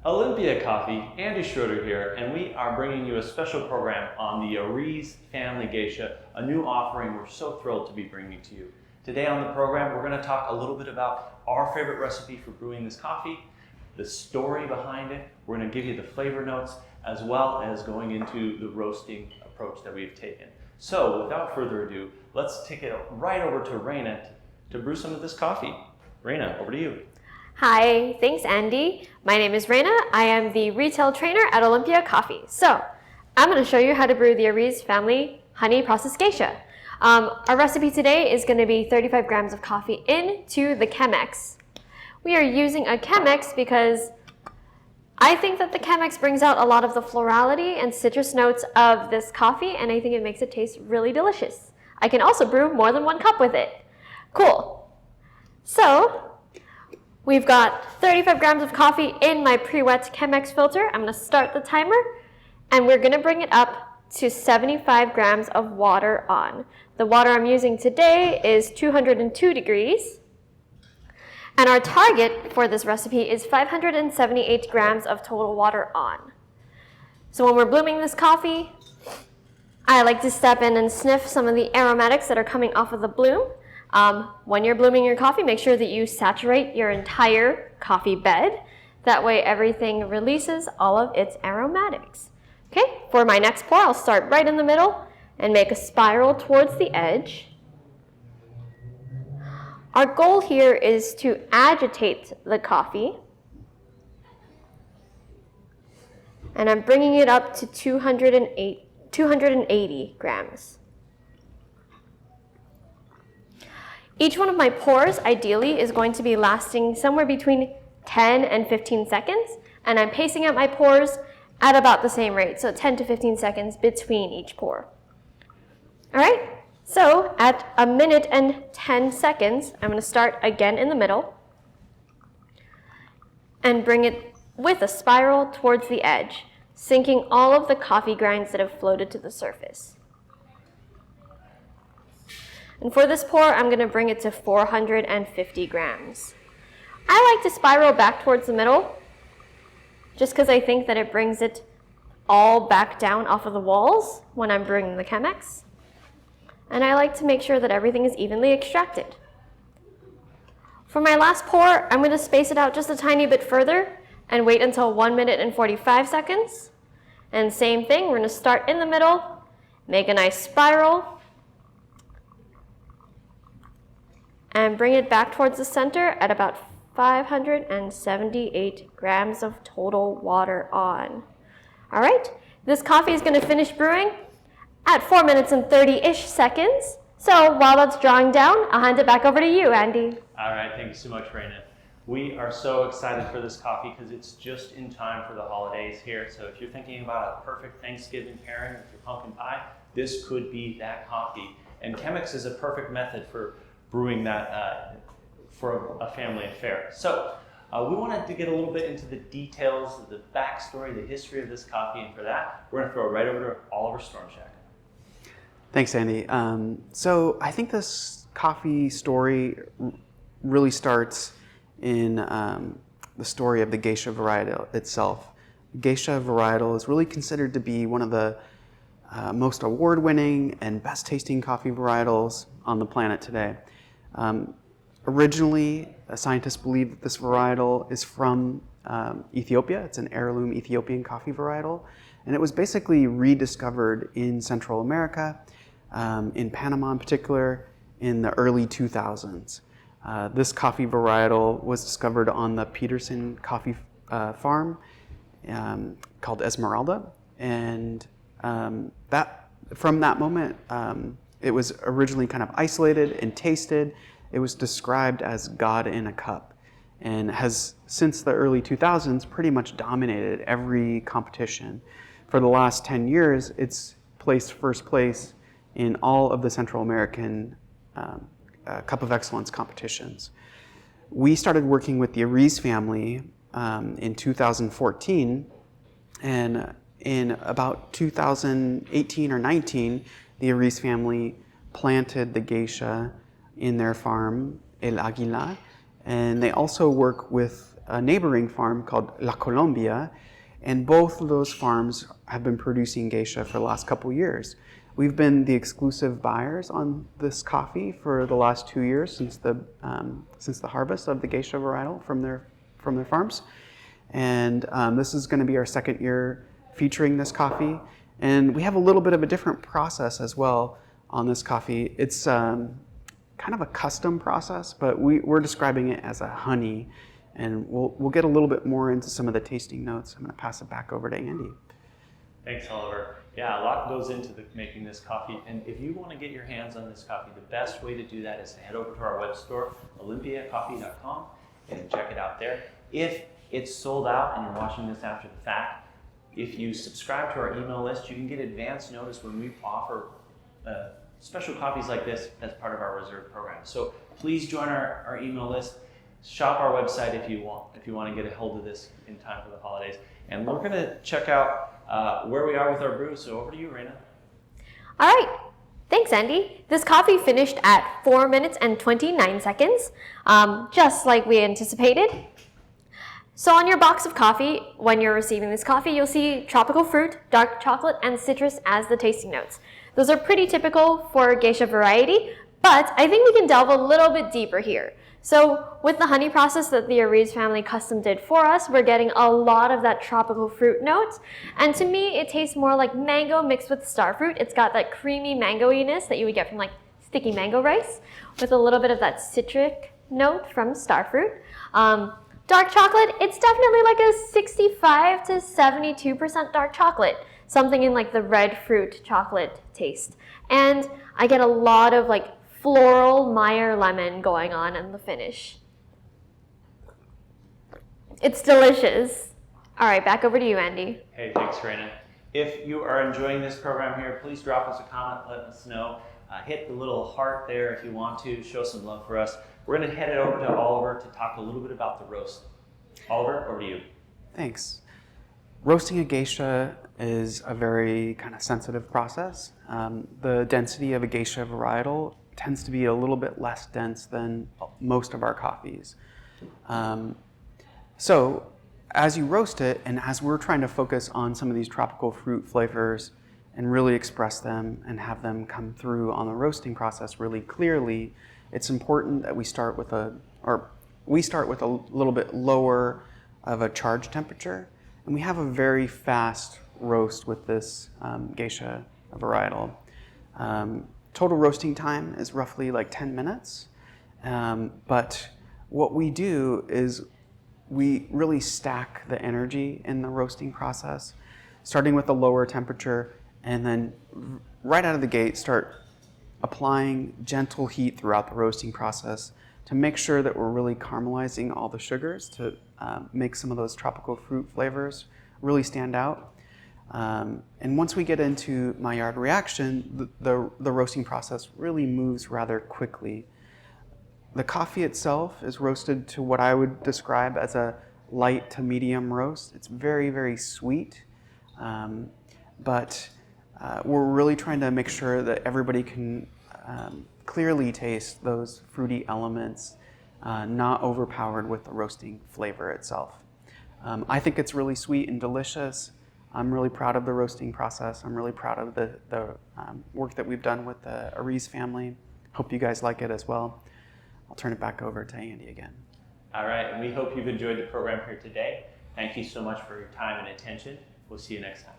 Olympia Coffee, Andy Schroeder here, and we are bringing you a special program on the Ariz Family Gesha, a new offering we're so thrilled to be bringing to you. Today on the program, we're going to talk a little bit about our favorite recipe for brewing this coffee, the story behind it. We're going to give you the flavor notes, as well as going into the roasting approach that we've taken. So without further ado, let's take it right over to Reina to brew some of this coffee. Reina, over to you. Hi, thanks Andy. My name is Reina. I am the retail trainer at Olympia Coffee. So I'm going to show you how to brew the Ariz Family honey processed geisha. Our recipe today is going to be 35 grams of coffee into the Chemex. We are using a Chemex because I think that the Chemex brings out a lot of the florality and citrus notes of this coffee, and I think it makes it taste really delicious. I can also brew more than one cup with it. Cool. So we've got 35 grams of coffee in my pre-wet Chemex filter. I'm going to start the timer, and we're going to bring it up to 75 grams of water on. The water I'm using today is 202 degrees. And our target for this recipe is 578 grams of total water on. So when we're blooming this coffee, I like to step in and sniff some of the aromatics that are coming off of the bloom. When you're blooming your coffee, make sure that you saturate your entire coffee bed. That way everything releases all of its aromatics. Okay, for my next pour, I'll start right in the middle and make a spiral towards the edge. Our goal here is to agitate the coffee. And I'm bringing it up to 280 grams. Each one of my pours, ideally, is going to be lasting somewhere between 10 and 15 seconds, and I'm pacing out my pours at about the same rate, so 10 to 15 seconds between each pour. All right, so at 1 minute and 10 seconds, I'm going to start again in the middle and bring it with a spiral towards the edge, sinking all of the coffee grinds that have floated to the surface. And for this pour, I'm going to bring it to 450 grams. I like to spiral back towards the middle, just because I think that it brings it all back down off of the walls when I'm brewing the Chemex. And I like to make sure that everything is evenly extracted. For my last pour, I'm going to space it out just a tiny bit further and wait until 1 minute and 45 seconds. And same thing, we're going to start in the middle, make a nice spiral, and bring it back towards the center at about 578 grams of total water on. All right, this coffee is going to finish brewing at 4 minutes and 30-ish seconds. So while that's drawing down, I'll hand it back over to you, Andy. All right, thank you so much, Reina. We are so excited for this coffee because it's just in time for the holidays here. So if you're thinking about a perfect Thanksgiving pairing with your pumpkin pie, this could be that coffee. And Chemex is a perfect method for brewing that for a family affair. So we wanted to get a little bit into the details, the backstory, the history of this coffee, and for that, we're going to throw it right over to Oliver Stormshack. Thanks, Andy. So I think this coffee story really starts in the story of the Gesha varietal itself. Gesha varietal is really considered to be one of the most award-winning and best-tasting coffee varietals on the planet today. Originally, scientists believe that this varietal is from Ethiopia. It's an heirloom Ethiopian coffee varietal, and it was basically rediscovered in Central America, in Panama in particular, in the early 2000s. This coffee varietal was discovered on the Peterson coffee farm called Esmeralda, and from that moment, it was originally kind of isolated and tasted. It was described as God in a cup, and has since the early 2000s pretty much dominated every competition. For the last 10 years, it's placed first place in all of the Central American Cup of Excellence competitions. We started working with the Ariz family in 2014, and in about 2018 or 19, the Ariz family planted the geisha in their farm, El Aguila, and they also work with a neighboring farm called La Colombia, and both of those farms have been producing geisha for the last couple years. We've been the exclusive buyers on this coffee for the last 2 years since the harvest of the geisha varietal from their farms. And this is going to be our second year featuring this coffee. And we have a little bit of a different process as well on this coffee. It's kind of a custom process, but we're describing it as a honey. And we'll get a little bit more into some of the tasting notes. I'm going to pass it back over to Andy. Thanks, Oliver. Yeah, a lot goes into making this coffee. And if you want to get your hands on this coffee, the best way to do that is to head over to our web store, olympiacoffee.com, and check it out there. If it's sold out and you're watching this after the fact, if you subscribe to our email list, you can get advance notice when we offer special coffees like this as part of our reserve program. So please join our email list. Shop our website if you want to get a hold of this in time for the holidays. And we're going to check out where we are with our brew. So over to you, Raina. All right. Thanks, Andy. This coffee finished at 4 minutes and 29 seconds, just like we anticipated. So on your box of coffee, when you're receiving this coffee, you'll see tropical fruit, dark chocolate, and citrus as the tasting notes. Those are pretty typical for a geisha variety, but I think we can delve a little bit deeper here. So with the honey process that the Ariz family custom did for us, we're getting a lot of that tropical fruit note. And to me, it tastes more like mango mixed with starfruit. It's got that creamy mangoiness that you would get from like sticky mango rice with a little bit of that citric note from starfruit. Dark chocolate, it's definitely like a 65 to 72% dark chocolate, something in like the red fruit chocolate taste. And I get a lot of like floral Meyer lemon going on in the finish. It's delicious. All right, back over to you, Andy. Hey, thanks, Raina. If you are enjoying this program here, please drop us a comment, let us know. Hit the little heart there if you want to, show some love for us. We're going to head it over to Oliver to talk a little bit about the roast. Oliver, over to you. Thanks. Roasting a geisha is a very kind of sensitive process. The density of a geisha varietal tends to be a little bit less dense than most of our coffees. So as you roast it, and as we're trying to focus on some of these tropical fruit flavors and really express them and have them come through on the roasting process really clearly, it's important that we start with a little bit lower of a charge temperature. And we have a very fast roast with this geisha varietal. Total roasting time is roughly like 10 minutes. But what we do is we really stack the energy in the roasting process, starting with a lower temperature, and then right out of the gate start applying gentle heat throughout the roasting process to make sure that we're really caramelizing all the sugars to make some of those tropical fruit flavors really stand out. And once we get into Maillard reaction, the roasting process really moves rather quickly. The coffee itself is roasted to what I would describe as a light to medium roast. It's very, very sweet, but we're really trying to make sure that everybody can clearly taste those fruity elements, not overpowered with the roasting flavor itself. I think it's really sweet and delicious. I'm really proud of the roasting process. I'm really proud of the work that we've done with the Ariz family. Hope you guys like it as well. I'll turn it back over to Andy again. All right, and we hope you've enjoyed the program here today. Thank you so much for your time and attention. We'll see you next time.